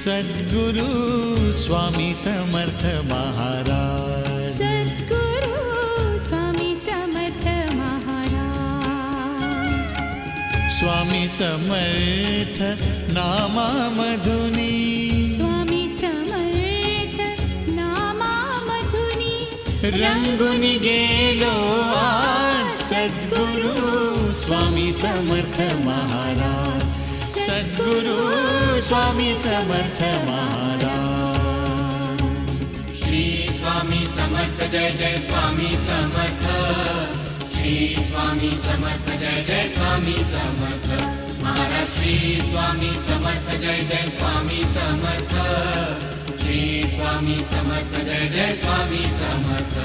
सद्गुरु स्वामी समर्थ महाराज, सद्गुरु स्वामी समर्थ महाराज, स्वामी समर्थ नामामधुनी, स्वामी समर्थ नामामधुनी रंगून गेलो आज सद्गुरु स्वामी समर्थ महाराज, सद्गुरु स्वामी समर्थ महाराज। श्री स्वामी समर्थ जय जय स्वामी समर्थ, श्री स्वामी समर्थ जय जय स्वामी समर्थ महाराज, श्री स्वामी समर्थ जय जय स्वामी समर्थ, श्री स्वामी समर्थ जय जय स्वामी समर्थ।